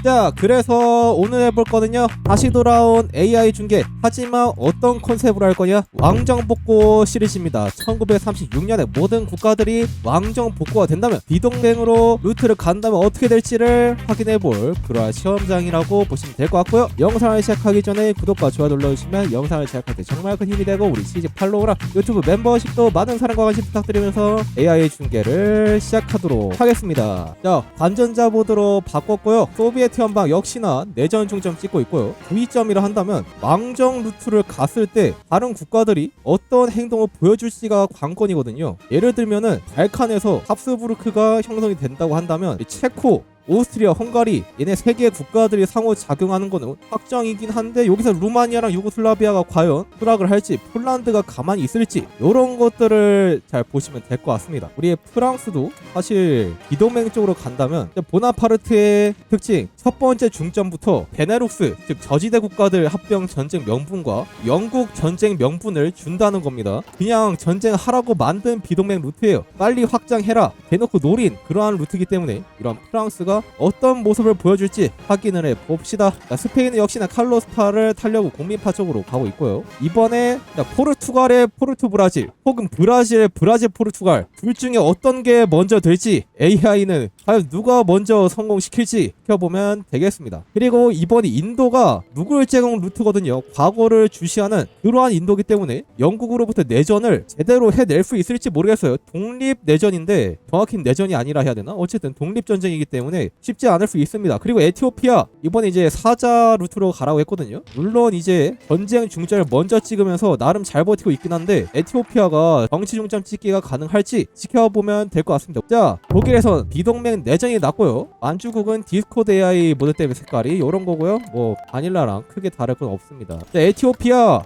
자, 그래서 오늘 해볼 거는요, 다시 돌아온 AI 중계. 하지만 어떤 컨셉으로 할 거냐? 왕정복고 시리즈입니다. 1936년에 모든 국가들이 왕정복고가 된다면 비동맹으로 루트를 간다면 어떻게 될지를 확인해볼 그러한 시험장이라고 보시면 될 것 같고요. 영상을 시작하기 전에 구독과 좋아요 눌러주시면 영상을 제작할 때 정말 큰 힘이 되고, 우리 시즌 팔로우랑 유튜브 멤버십도 많은 사랑과 관심 부탁드리면서 AI 중계를 시작하도록 하겠습니다. 자, 관전자 모드로 바꿨고요. 소비에트 연방 역시나 내전 중점 찍고 있고요. 주의점이라 한다면 왕정 루트를 갔을 때 다른 국가들이 어떤 행동을 보여줄지가 관건이거든요. 예를 들면은 발칸에서 합스부르크가 형성이 된다고 한다면 체코, 오스트리아, 헝가리 얘네 세 개의 국가들이 상호작용하는 거는 확정이긴 한데, 여기서 루마니아랑 유고슬라비아가 과연 수락을 할지, 폴란드가 가만히 있을지, 이런 것들을 잘 보시면 될 것 같습니다. 우리의 프랑스도 사실 비동맹 쪽으로 간다면 보나파르트의 특징 첫 번째 중점부터 베네룩스, 즉 저지대 국가들 합병 전쟁 명분과 영국 전쟁 명분을 준다는 겁니다. 그냥 전쟁하라고 만든 비동맹 루트예요. 빨리 확장해라 대놓고 노린 그러한 루트이기 때문에 이런 프랑스가 어떤 모습을 보여줄지 확인을 해봅시다. 스페인은 역시나 칼로스파를 타려고 공민파 쪽으로 가고 있고요. 이번에 포르투갈의 포르투브라질, 혹은 브라질 포르투갈, 둘 중에 어떤 게 먼저 될지 AI는 과연 누가 먼저 성공시킬지 지켜보면 되겠습니다. 그리고 이번에 인도가 무굴 제공 루트거든요. 과거를 주시하는 그러한 인도기 때문에 영국으로부터 내전을 제대로 해낼 수 있을지 모르겠어요. 독립 내전인데 정확히 내전이 아니라 해야 되나? 어쨌든 독립 전쟁이기 때문에 쉽지 않을 수 있습니다. 그리고 에티오피아 이번에 이제 사자 루트로 가라고 했거든요. 물론 이제 전쟁 중점을 먼저 찍으면서 나름 잘 버티고 있긴 한데, 에티오피아가 정치 중점 찍기가 가능할지 지켜보면 될 것 같습니다. 자, 독일에선 비동맹 내전이 났고요. 만주국은 디스코드 AI 모드 때문에 색깔이 이런 거고요. 뭐 바닐라랑 크게 다를 건 없습니다. 자, 에티오피아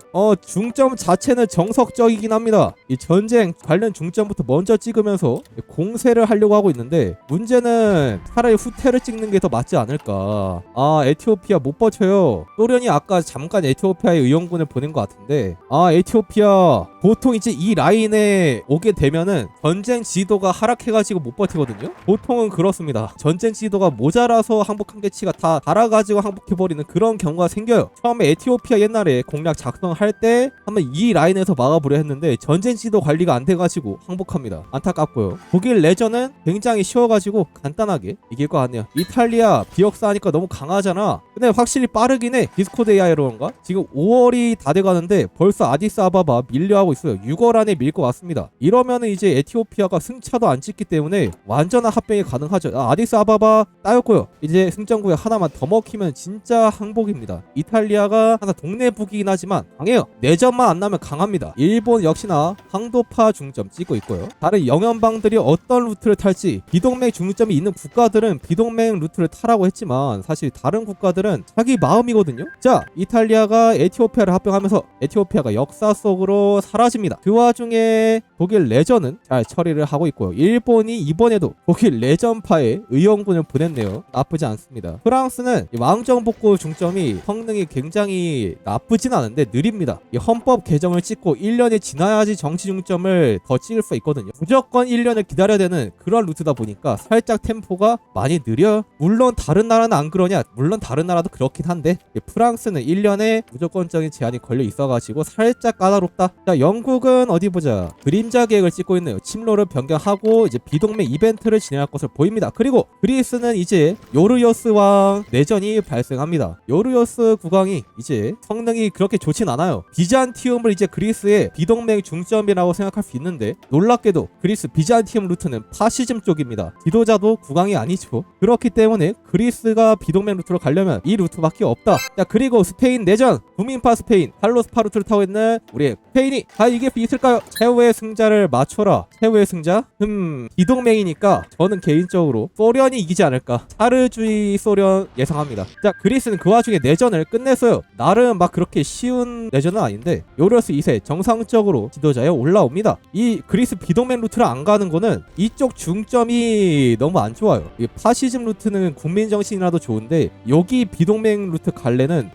중점 자체는 정석적이긴 합니다. 이 전쟁 관련 중점부터 먼저 찍으면서 공세를 하려고 하고 있는데, 문제는 차라리 후퇴를 찍는 게 더 맞지 않을까. 에티오피아 못 버텨요. 소련이 아까 잠깐 에티오피아에 의용군을 보낸 것 같은데, 에티오피아 보통 이제 이 라인에 오게 되면은 전쟁 지도가 하락해가지고 못 버티거든요. 보통은 그렇습니다. 전쟁 지도가 모자라서 항복한 개치가 다 달아가지고 항복해버리는 그런 경우가 생겨요. 처음에 에티오피아 옛날에 공략 작성할 때 한번 이 라인에서 막아보려 했는데 전쟁 지도 관리가 안 돼가지고 항복합니다. 안타깝고요. 독일 내전은 굉장히 쉬워가지고 간단하게 이길 것 같네요. 이탈리아 비역사하니까 너무 강하잖아. 근데 확실히 빠르긴 해. 디스코드 AI로인가? 지금 5월이 다 돼가는데 벌써 아디스아바바 밀려하고 있어요. 6월 안에 밀 것 같습니다. 이러면은 이제 에티오피아가 승차도 안 찍기 때문에 완전한 합병이 가능하죠. 아디스아바바 따였고요. 이제 승전구에 하나만 더 먹히면 진짜 항복입니다. 이탈리아가 항상 동네북이긴 하지만 강해요. 내전만 안 나면 강합니다. 일본 역시나 항도파 중점 찍고 있고요. 다른 영연방들이 어떤 루트를 탈지, 비동맹 중점이 있는 국가들은 비동맹 루트를 타라고 했지만 사실 다른 국가들은 자기 마음이거든요. 자, 이탈리아가 에티오피아를 합병하면서 에티오피아가 역사 속으로 사라집니다. 그 와중에 독일 레전은 잘 처리를 하고 있고요. 일본이 이번에도 독일 레전파에 의용군을 보냈네요. 나쁘지 않습니다. 프랑스는 왕정복고 중점이 성능이 굉장히 나쁘진 않은데 느립니다. 이 헌법 개정을 찍고 1년이 지나야지 정치 중점을 더 찍을 수 있거든요. 무조건 1년을 기다려야 되는 그런 루트다 보니까 살짝 템포가 많이 느려. 물론 다른 나라는 안 그러냐? 물론 다른 나라도 그렇긴 한데 프랑스는 1년에 무조건적인 제한이 걸려 있어가지고 살짝 까다롭다. 자, 영국은 어디 보자. 그림자 계획을 찍고 있네요. 침로를 변경하고 이제 비동맹 이벤트를 진행할 것을 보입니다. 그리고 그리스는 이제 요르요스 왕 내전이 발생합니다. 요르요스 국왕이 이제 성능이 그렇게 좋진 않아요. 비잔티움을 이제 그리스의 비동맹 중점이라고 생각할 수 있는데, 놀랍게도 그리스 비잔티움 루트는 파시즘 쪽입니다. 지도자도 국왕이 아니죠. 그렇기 때문에 그리스가 비동맹 루트로 가려면 이 루트밖에 없다. 자, 그리고 스페인 내전, 국민파 스페인 칼로스파 루트를 타고 있는 우리 스페인이 다 이길 수 있을까요? 최후의 승자를 맞춰라. 최후의 승자? 비동맹이니까 저는 개인적으로 소련이 이기지 않을까. 차르주의 소련 예상합니다. 자, 그리스는 그 와중에 내전을 끝냈어요. 나름 막 그렇게 쉬운 내전은 아닌데 요르스 2세 정상적으로 지도자에 올라옵니다. 이 그리스 비동맹 루트를 안 가는 거는 이쪽 중점이 너무 안 좋아요. 이 파시즘 루트는 국민정신이라도 좋은데 여기 비동맹 루트 갈래는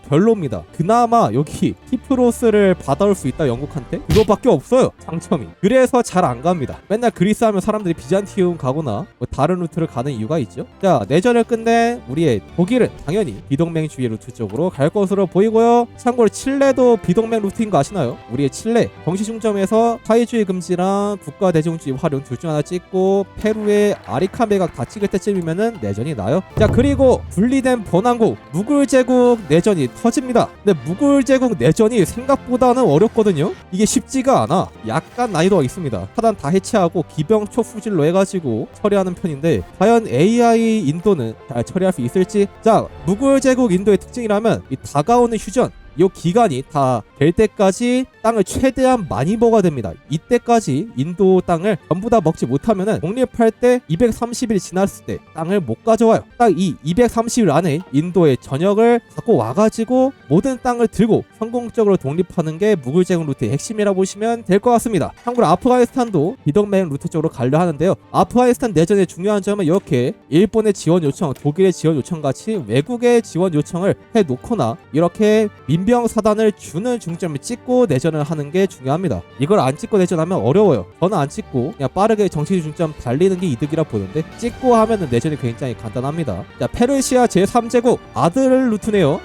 별로입니다. 그나마 여기 키프로스를 받아올 수 있다 영국 제국한테 그거밖에 없어요. 장점이. 그래서 잘 안 갑니다. 맨날 그리스 하면 사람들이 비잔티움 가거나 뭐 다른 루트를 가는 이유가 있죠. 자, 내전을 끝낸 우리의 독일은 당연히 비동맹주의 루트 쪽으로 갈 것으로 보이고요. 참고로 칠레도 비동맹 루트인 거 아시나요? 우리의 칠레 정시중점에서 사회주의 금지랑 국가대중주의 활용 둘 중 하나 찍고 페루의 아리카 매각 다 찍을 때쯤이면은 내전이 나요. 자, 그리고 분리된 번왕국 무굴 제국 내전이 터집니다. 근데 무굴 제국 내전이 생각보다는 어렵거든요. 이게 쉽지가 않아. 약간 난이도가 있습니다. 차단 다 해체하고 기병 초fu질로 해가지고 처리하는 편인데 과연 AI 인도는 잘 처리할 수 있을지. 자, 무굴 제국 인도의 특징이라면 이 다가오는 휴전 이 기간이 다 될 때까지 땅을 최대한 많이 먹어야 됩니다. 이때까지 인도 땅을 전부 다 먹지 못하면은 독립할 때 230일 지났을 때 땅을 못 가져와요. 딱 이 230일 안에 인도의 전역을 갖고 와가지고 모든 땅을 들고 성공적으로 독립하는 게 무굴 제국 루트의 핵심이라 보시면 될 것 같습니다. 참고로 아프가니스탄도 비동맹 루트 쪽으로 가려 하는데요. 아프가니스탄 내전의 중요한 점은 이렇게 일본의 지원 요청, 독일의 지원 요청 같이 외국의 지원 요청을 해놓거나 이렇게 민병 사단을 주는 중점을 찍고 내전을 하는 게 중요합니다. 이걸 안 찍고 내전하면 어려워요. 저는 안 찍고 그냥 빠르게 정치 중점 달리는 게 이득이라 보는데 찍고 하면은 내전이 굉장히 간단합니다. 자, 페르시아 제3제국 아들 루트네요.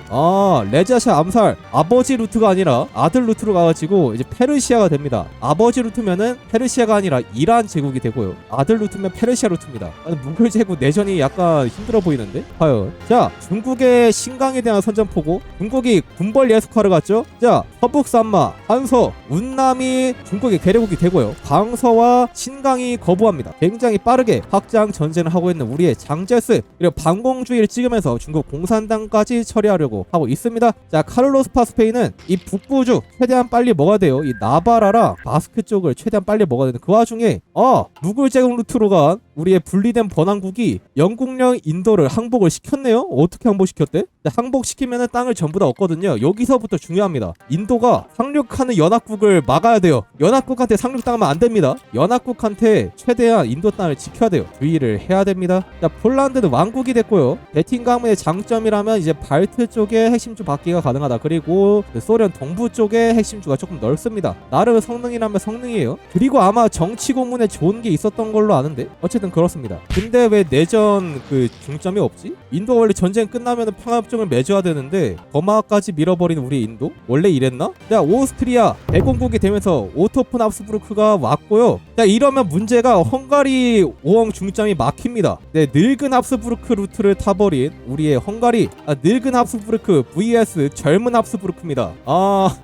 레자샤 암살 아버지 루트가 아니라 아들 루트로 가가지고 이제 페르시아가 됩니다. 아버지 루트면은 페르시아가 아니라 이란 제국이 되고요. 아들 루트면 페르시아 루트입니다. 무굴 제국 내전이 약간 힘들어 보이는데 과연. 자, 중국의 신강에 대한 선전포고. 중국이 군벌 예속하러 갔죠. 자, 서북산마, 한서, 운남이 중국의 괴뢰국이 되고요. 광서와 신강이 거부합니다. 굉장히 빠르게 확장 전쟁을 하고 있는 우리의 장제스, 그리고 반공주의를 찍으면서 중국 공산당까지 처리하려고 하고 있습니다. 자, 카를로스 파스페인은 이 북부주 최대한 빨리 먹어야 돼요. 이 나바라랑 바스크 쪽을 최대한 빨리 먹어야 되는 그 와중에 무굴 제국 루트로 간 우리의 분리된 번왕국이 영국령 인도를 항복을 시켰네요. 어떻게 항복시켰대? 항복시키면 땅을 전부 다 얻거든요. 여기서부터 중요합니다. 인도가 상륙하는 연합국을 막아야 돼요. 연합국한테 상륙당하면 안 됩니다. 연합국한테 최대한 인도 땅을 지켜야 돼요. 주의를 해야 됩니다. 자, 폴란드는 왕국이 됐고요. 베틴 가문의 장점이라면 이제 발트 쪽에 핵심주 받기가 가능하다. 그리고 소련 동부 쪽에 핵심주가 조금 넓습니다. 나름 성능이라면 성능이에요. 그리고 아마 정치 고문에 좋은 게 있었던 걸로 아는데 어쨌든 그렇습니다. 근데 왜 내전 그 중점이 없지? 인도 원래 전쟁 끝나면 평화협정을 맺어야 되는데 거마까지 밀어버린 우리 인도? 원래 이랬나? 자, 오스트리아 대공국이 되면서 오토폰 합스부르크가 왔고요. 자, 이러면 문제가 헝가리 5억 중점이 막힙니다. 네, 늙은 합스부르크 루트를 타버린 우리의 헝가리. 늙은 합스부르크 vs 젊은 합스부르크입니다.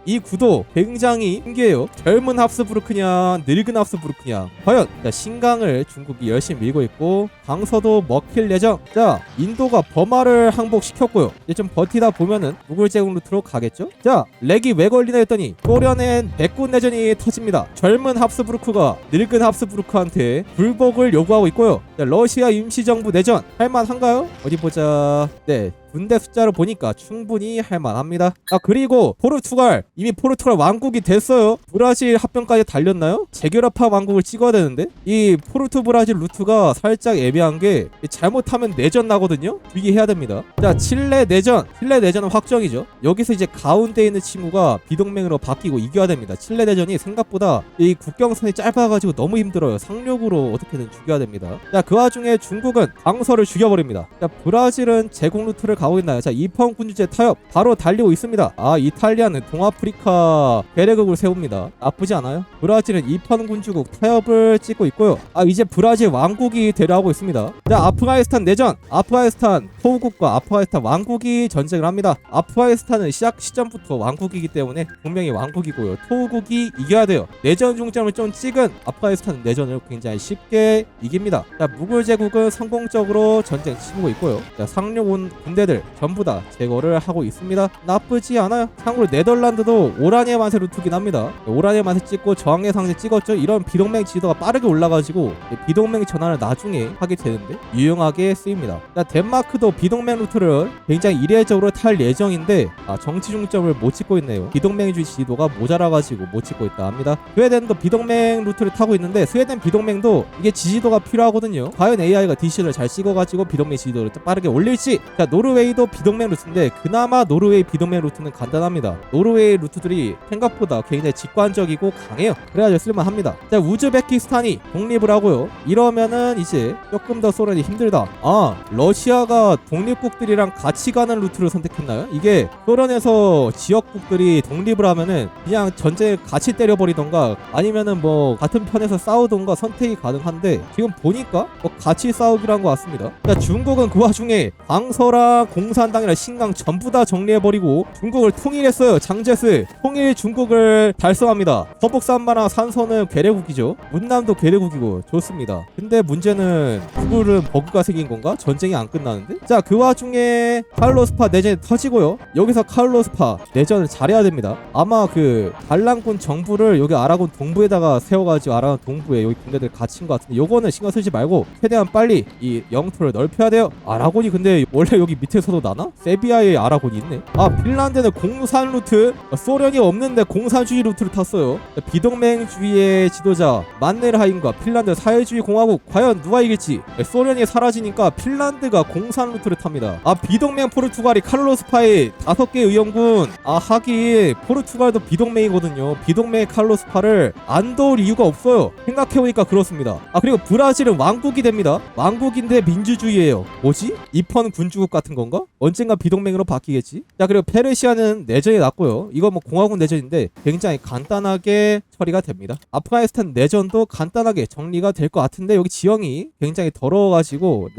이 구도 굉장히 신기해요. 젊은 합스부르크냐 늙은 합스부르크냐. 과연. 자, 신강을 중국이 열심히 밀고 있고 강서도 먹힐 예정. 자, 인도가 버마를 항복시켰고요. 이제 좀 버티다 보면은 무굴 제국 루트로 가겠죠. 자, 렉이 왜 걸리나 했더니 소련엔 백군 내전이 터집니다. 젊은 합스부르크가 늙은 합스부르크한테 불복을 요구하고 있고요. 자, 러시아 임시정부 내전 할만한가요? 어디 보자. 네, 군대 숫자를 보니까 충분히 할만합니다. 그리고 포르투갈, 이미 포르투갈 왕국이 됐어요. 브라질 합병까지 달렸나요? 재결합한 왕국을 찍어야 되는데 이 포르투 브라질 루트가 살짝 애매한 게 잘못하면 내전 나거든요. 주의해야 됩니다. 자, 칠레 내전. 칠레 내전은 확정이죠. 여기서 이제 가운데 있는 친구가 비동맹으로 바뀌고 이겨야 됩니다. 칠레 내전이 생각보다 이 국경선이 짧아가지고 너무 힘들어요. 상륙으로 어떻게든 죽여야 됩니다. 자, 그 와중에 중국은 강서를 죽여버립니다. 자, 브라질은 제국 루트를 가고 있나요? 자, 이펑 군주제 타협 바로 달리고 있습니다. 이탈리아는 동아프리카 괴뢰국을 세웁니다. 나쁘지 않아요. 브라질은 이펑 군주국 타협을 찍고 있고요. 이제 브라질 왕국이 되려하고 있습니다. 자, 아프가니스탄 내전. 아프가니스탄 포우국과 아프가니스탄 왕국이 전쟁을 합니다. 아프가니스탄은 시작 시점부터 왕국이기 때문에 분명히 왕국이고요. 토우국이 이겨야 돼요. 내전 중점을 좀 찍은 아프가니스탄 내전을 굉장히 쉽게 이깁니다. 자, 무굴 제국은 성공적으로 전쟁 치르고 있고요. 자, 상륙 온 군대들 전부 다 제거를 하고 있습니다. 나쁘지 않아요. 참고로 네덜란드도 오라니아 만세 루트긴 합니다. 오라니아 만세 찍고 저항의 상제 찍었죠. 이런 비동맹 지도가 빠르게 올라가지고 비동맹 전환을 나중에 하게 되는데 유용하게 쓰입니다. 자, 덴마크도 비동맹 루트를 굉장히 이례적으로 탈 예정인데 정치 중점을 못 찍고 있네요. 비동맹주의 지도가 모자라가지고 못 찍고 있다 합니다. 스웨덴도 비동맹 루트를 타고 있는데 스웨덴 비동맹도 이게 지지도가 필요하거든요. 궁금하네요. 과연 AI가 디시를 잘 찍어가지고 비동맹 지도를 빠르게 올릴지. 자, 노르웨이도 비동맹 루트인데 그나마 노르웨이 비동맹 루트는 간단합니다. 노르웨이 루트들이 생각보다 굉장히 직관적이고 강해요. 그래가지고 쓸만합니다. 자, 우즈베키스탄이 독립을 하고요. 이러면은 이제 조금 더 소련이 힘들다. 아, 러시아가 독립국들이랑 같이 가는 루트를 선택했나요? 이게 소련에서 지역국들이 독립을 하면은 그냥 전쟁을 같이 때려버리던가 아니면은 뭐 같은 편에서 싸우던가 선택이 가능한데 지금 보니까 뭐 같이 싸우기로 한 것 같습니다. 자, 중국은 그 와중에 광서랑 공산당이랑 신강 전부 다 정리해버리고 중국을 통일했어요. 장제스 통일 중국을 달성합니다. 서북산마랑 산서는 괴뢰국이죠. 문남도 괴뢰국이고 좋습니다. 근데 문제는 구글은 버그가 생긴 건가? 전쟁이 안 끝나는데? 자, 그 와중에 카를로스파 내전이 터지고요. 여기서 카를로스파 내전을 잘해야 됩니다. 아마 그 반란군 정부를 여기 아라곤 동부에다가 세워가지고 아라곤 동부에 여기 군대들 갇힌 것 같은데 요거는 신경 쓰지 말고 최대한 빨리 이 영토를 넓혀야 돼요. 아라곤이 근데 원래 여기 밑에서도 나나? 세비야에 아라곤이 있네. 아, 핀란드는 공산 루트, 소련이 없는데 공산주의 루트를 탔어요. 비동맹주의의 지도자 만네르하임과 핀란드 사회주의 공화국 과연 누가 이길지. 소련이 사라지니까 핀란드가 공산 루트를 탑니다. 아, 비동맹 포르투갈이 카를로스파에 5개 의원군. 아, 하긴 포르투갈도 비동맹이거든요. 비동맹 카를로스파를 안 도울 이유가 없어요. 생각해보니까 그렇습니다. 아, 그리고 브라질은 왕국이 됩니다. 왕국인데 민주주의예요. 뭐지? 이펀 군주국 같은 건가? 언젠가 비동맹으로 바뀌겠지. 자, 그리고 페르시아는 내전이 났고요. 이거 뭐 공화국 내전인데 굉장히 간단하게 처리가 됩니다. 아프가니스탄 내전도 간단하게 정리가 될 것 같은데 여기 지형이 굉장히 더러워가지고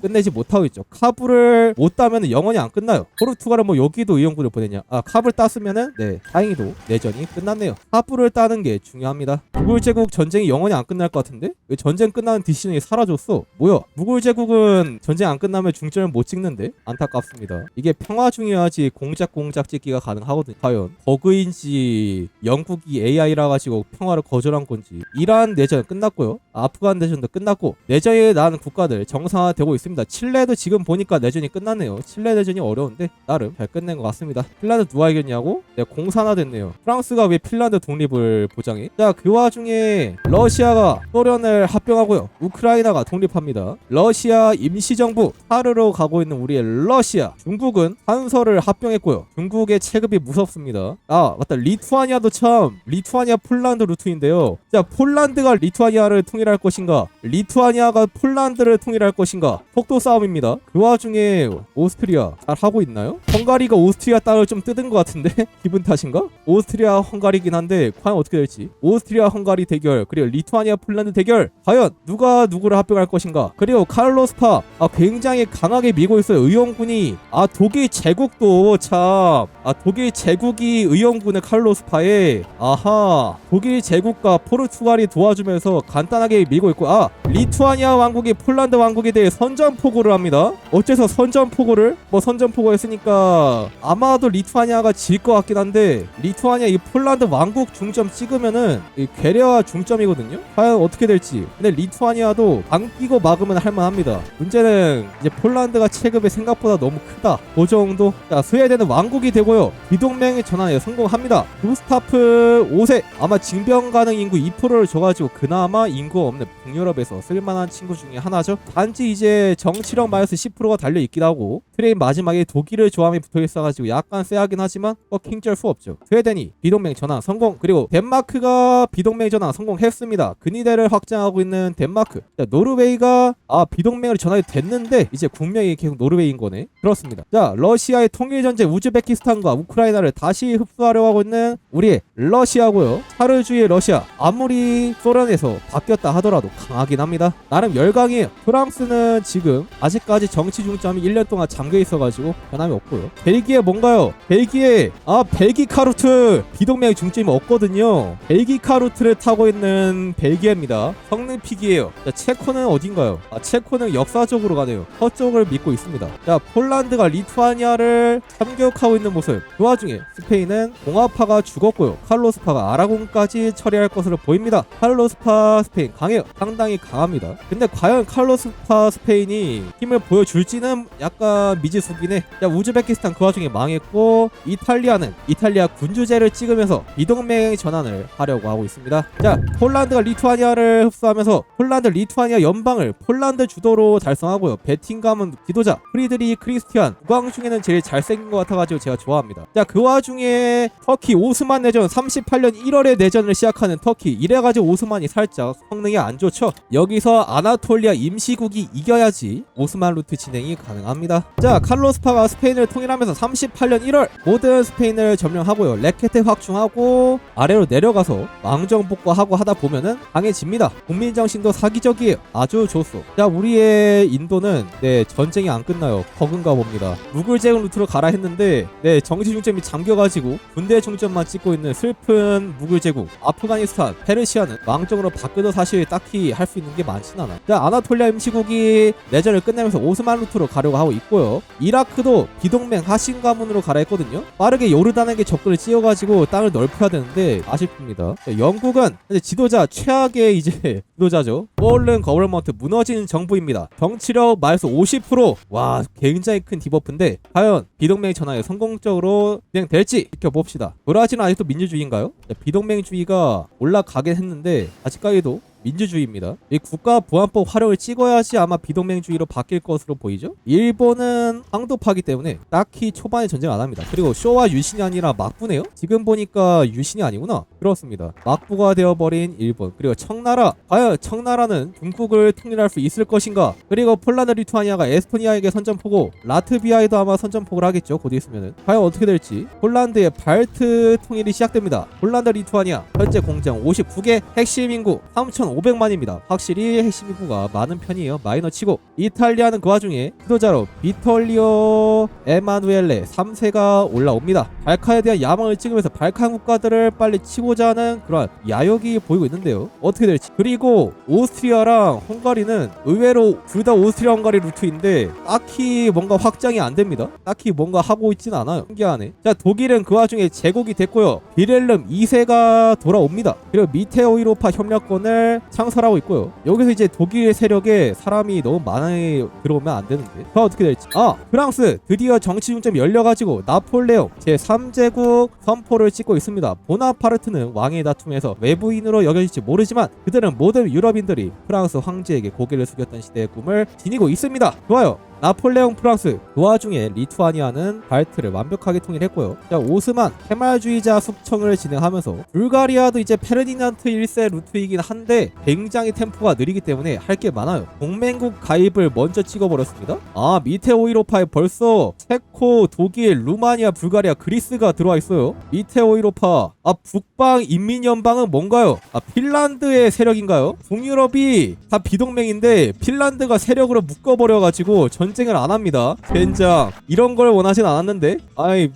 끝내지 못하고 있죠. 카불을 못 따면 영원히 안 끝나요. 포르투갈은 뭐 여기도 의용군을 보냈냐. 아, 카불 땄으면은 다행히도 내전이 끝났네요. 카불을 따는 게 중요합니다. 무굴 제국 전쟁이 영원히 안 끝날 것 같은데 왜 전쟁 끝나는 디시전이 사라졌어? 뭐야? 무굴 제국은 전쟁 안 끝나면 중점을 못 찍는데 안타깝습니다. 이게 평화 중요하지 공작 찍기가 가능하거든요. 과연 버그인지 영국이 AI라 가지고 평화를 거절한 건지. 이란 내전 끝났고요. 아프간 내전도 끝났고 내전이 난 국가들 정상화되고 있습니다. 칠레도 지금 보니까 내전이 끝났네요. 칠레 내전이 어려운데 나름 잘 끝낸 것 같습니다. 핀란드 누가 이겼냐고? 공산화됐네요. 프랑스가 왜 핀란드 독립을 보장해? 자, 그 와중에 러시아가 소련을 합병하고요. 우크라이나가 독립합니다. 러시아 임시정부 하르로 가고 있는 우리의 러시아. 중국은 한서를 합병했고요. 중국의 체급이 무섭습니다. 아, 맞다. 리투아니아도 참 리투아니아 폴란드 루트인데요. 자, 폴란드가 리투아니아를 통일할 것인가? 리투아니아가 폴란드를 통일할 것인가? 속도 싸움입니다. 그 와중에 오스트리아 잘 하고 있나요? 헝가리가 오스트리아 땅을 좀 뜯은 것 같은데 기분 탓인가? 오스트리아 헝가리긴 한데 과연 어떻게 될지. 오스트리아 헝가리 대결 그리고 리투아니아 폴란드 대결 과연 누가 누구를 합병할 것인가? 그리고 카를로스파 굉장히 강하게 밀고 있어요. 의용군이 독일 제국도 참 독일 제국이 의용군의 카를로스파에 독일 제국과 포르투갈이 도와주면서 간단하게 밀고 있고 리투아니아 왕국이 폴란드 왕국에 대해 선전포고를 합니다. 어째서 선전포고를? 뭐 선전포고 했으니까 아마도 리투아니아가 질 것 같긴 한데 리투아니아 이 폴란드 왕국 중점 찍으면은 이 괴뢰와 중점이거든요. 과연 어떻게 될지. 근데 리투아니아도 안 끼고 막으면 할만합니다. 문제는 이제 폴란드가 체급이 생각보다 너무 크다. 그 정도. 자, 스웨덴은 왕국이 되고요. 비동맹의 전환에 성공합니다. 구스타프 5세 아마 징병 가능 인구 2%를 줘가지고 그나마 인구 없는 북유럽에서 쓸만한 친구 중에 하나죠. 단지 이제 정치력 마이너스 10%가 달려있기도 하고 트레인 마지막에 독일의 조함이 붙어있어가지고 약간 쎄하긴 하지만 킹쩔 수 없죠. 스웨덴이 비동맹 전환 성공. 그리고 덴마크가 비동맹 전환 성공했습니다. 근위대를 확장하고 있는 덴마크. 자, 노르웨이가 비동맹을 전환이 됐는데 이제 국명이 계속 노르웨이인 거네. 그렇습니다. 자, 러시아의 통일전쟁 우즈베키스탄과 우크라이나를 다시 흡수하려고 하고 있는 우리의 러시아고요. 차르주의 러시아. 아무리 소련에서 바뀌었다 하더라도 강하긴 합니다. 나름 열강이에요. 프랑스는 지금 아직까지 정치 중점이 1년 동안 잠겨 있어가지고 변함이 없고요. 벨기에 뭔가요? 벨기에 벨기카루트 비동맹 중점이 없거든요. 벨기카루트를 타고 있는 벨기에입니다. 성능픽이에요. 자, 체코는 어딘가요? 체코는 역사적으로 가네요. 서쪽을 믿고 있습니다. 자, 폴란드가 리투아니아를 참교육하고 있는 모습. 그 와중에 스페인은 공화파가 죽었고요. 카를로스파가 아라곤까지 처리할 것으로 보입니다. 카를로스파 스페인 강해요. 상당히 강합니다. 근데 과연 카를로스파 스페인이 힘을 보여줄지는 약간 미지수기네. 자, 우즈베키스탄 그 와중에 망했고 이탈리아는 이탈리아 군주제를 찍으면서 비동맹 전환을 하려고 하고 있습니다. 자, 폴란드가 리투아니아를 흡수하면서 폴란드 리투아니아 리투아니아 연방을 폴란드 주도로 달성하고요. 베팅감은 지도자 프리드리 크리스티안 국왕 중에는 제일 잘생긴 것 같아가지고 제가 좋아합니다. 자, 그 와중에 터키 오스만 내전 38년 1월에 내전을 시작하는 터키. 이래가지고 오스만이 살짝 성능이 안 좋죠. 여기서 아나톨리아 임시국이 이겨야지 오스만 루트 진행이 가능합니다. 자, 칼로스파가 스페인을 통일하면서 38년 1월 모든 스페인을 점령하고요. 레케테 확충하고 아래로 내려가서 왕정 복구하고 하다 보면은 강해집니다. 국민정신도 사기적이에요. 아주 좋소. 자, 우리의 인도는 전쟁이 안 끝나요. 버금가 봅니다. 무굴 제국 루트로 가라 했는데 정치 중점이 잠겨가지고 군대 중점만 찍고 있는 슬픈 무굴 제국. 아프가니스탄, 페르시아는 왕정으로 바뀌어도 사실 딱히 할 수 있는 게 많진 않아. 자, 아나톨리아 임시국이 내전을 끝내면서 오스만 루트로 가려고 하고 있고요. 이라크도 비동맹 하신 가문으로 가라 했거든요. 빠르게 요르단에게 접근을 찌어가지고 땅을 넓혀야 되는데 아쉽습니다. 자, 영국은 지도자 최악의 이제 지도자죠. 폴른 거버먼트 무너진 정부입니다. 정치력 마이너스 50%. 와, 굉장히 큰 디버프인데 과연 비동맹 전환이 성공적으로 진행될지 지켜봅시다. 브라질은 아직도 민주주의인가요? 비동맹주의가 올라가긴 했는데 아직까지도 민주주의입니다. 이 국가보안법 활용을 찍어야지 아마 비동맹주의로 바뀔 것으로 보이죠. 일본은 황도파기 때문에 딱히 초반에 전쟁 안 합니다. 그리고 쇼와 유신이 아니라 막부네요. 지금 보니까 유신이 아니구나. 그렇습니다. 막부가 되어버린 일본. 그리고 청나라. 과연 청나라는 중국을 통일할 수 있을 것인가. 그리고 폴란드 리투아니아가 에스토니아에게 선전포고 라트비아에도 아마 선전포고를 하겠죠. 곧 있으면은. 과연 어떻게 될지. 폴란드의 발트 통일이 시작됩니다. 폴란드 리투아니아 현재 공장 59개, 핵심 인구 3,500만입니다. 확실히 핵심 인구가 많은 편이에요. 마이너 치고. 이탈리아는 그 와중에 지도자로 비톨리오 에마누엘레 3세가 올라옵니다. 발카에 대한 야망을 찍으면서 발칸 국가들을 빨리 치고자 하는 그런 야욕이 보이고 있는데요. 어떻게 될지. 그리고 오스트리아랑 헝가리는 의외로 둘 다 오스트리아 헝가리 루트인데 딱히 뭔가 확장이 안 됩니다. 딱히 뭔가 하고 있진 않아요. 신기하네. 자, 독일은 그 와중에 제국이 됐고요. 비렐름 2세가 돌아옵니다. 그리고 미테오이로파 협력권을 창설하고 있고요. 여기서 이제 독일 세력에 사람이 너무 많이 들어오면 안 되는데. 자, 어떻게 될지. 프랑스 드디어 정치 중점이 열려가지고 나폴레옹 제3제국 선포를 찍고 있습니다. 보나파르트는 왕의 다툼에서 외부인으로 여겨질지 모르지만 그들은 모든 유럽인들이 프랑스 황제에게 고개를 숙였던 시대의 꿈을 지니고 있습니다. 좋아요. 나폴레옹 프랑스. 그 와중에 리투아니아는 발트를 완벽하게 통일했고요. 자, 오스만 케말주의자 숙청을 진행하면서 불가리아도 이제 페르디난트 1세 루트이긴 한데 굉장히 템포가 느리기 때문에 할 게 많아요. 동맹국 가입을 먼저 찍어버렸습니다. 밑에 오이로파에 벌써 체코, 독일, 루마니아, 불가리아, 그리스가 들어와 있어요. 밑에 오이로파. 북방 인민연방은 뭔가요? 핀란드의 세력인가요? 북유럽이 다 비동맹인데 핀란드가 세력으로 묶어버려가지고 전쟁을 안 합니다. 젠장. 이런 걸 원하진 않았는데.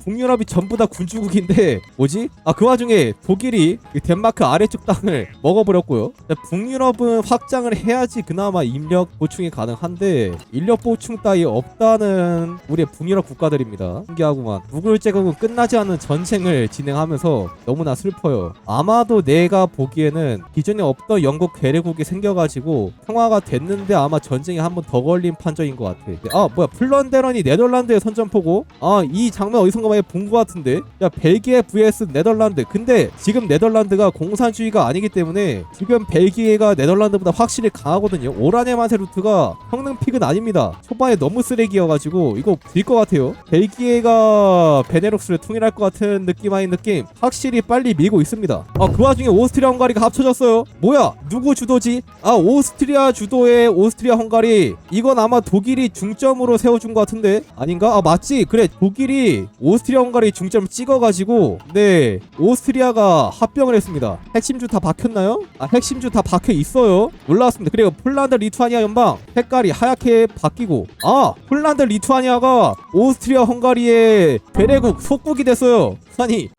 북유럽이 전부 다 군주국인데 뭐지? 그 와중에 독일이 덴마크 아래쪽 땅을 먹어버렸고요. 북유럽은 확장을 해야지 그나마 인력 보충이 가능한데 인력 보충 따위 없다는 우리의 북유럽 국가들입니다. 신기하구만. 무굴 제국은 끝나지 않은 전쟁을 진행하면서 너무나 슬퍼요. 아마도 내가 보기에는 기존에 없던 영국 괴뢰국이 생겨가지고 평화가 됐는데 아마 전쟁이 한 번 더 걸린 판정인 것 같아. 뭐야, 플런데런이 네덜란드에 선전포고. 이 장면 어디선가 많이 본 것 같은데. 야, 벨기에 vs 네덜란드. 근데 지금 네덜란드가 공산주의가 아니기 때문에 지금 벨기에가 네덜란드보다 확실히 강하거든요. 오라네 만세 루트가 성능 픽은 아닙니다. 초반에 너무 쓰레기여가지고 이거 질 것 같아요. 벨기에가 베네룩스를 통일할 것 같은 느낌 아닌 느낌. 확실히 빨리 밀고 있습니다. 그 와중에 오스트리아 헝가리가 합쳐졌어요. 뭐야, 누구 주도지? 오스트리아 주도의 오스트리아 헝가리. 이건 아마 독일이 중점으로 세워준 것 같은데 아닌가? 맞지? 그래, 독일이 오스트리아 헝가리 중점 찍어가지고 오스트리아가 합병을 했습니다. 핵심주 다 박혔나요? 핵심주 다 박혀 있어요. 올라왔습니다. 그리고 폴란드 리투아니아 연방 색깔이 하얗게 바뀌고 폴란드 리투아니아가 오스트리아 헝가리의 괴뢰국 속국이 됐어요. 아니,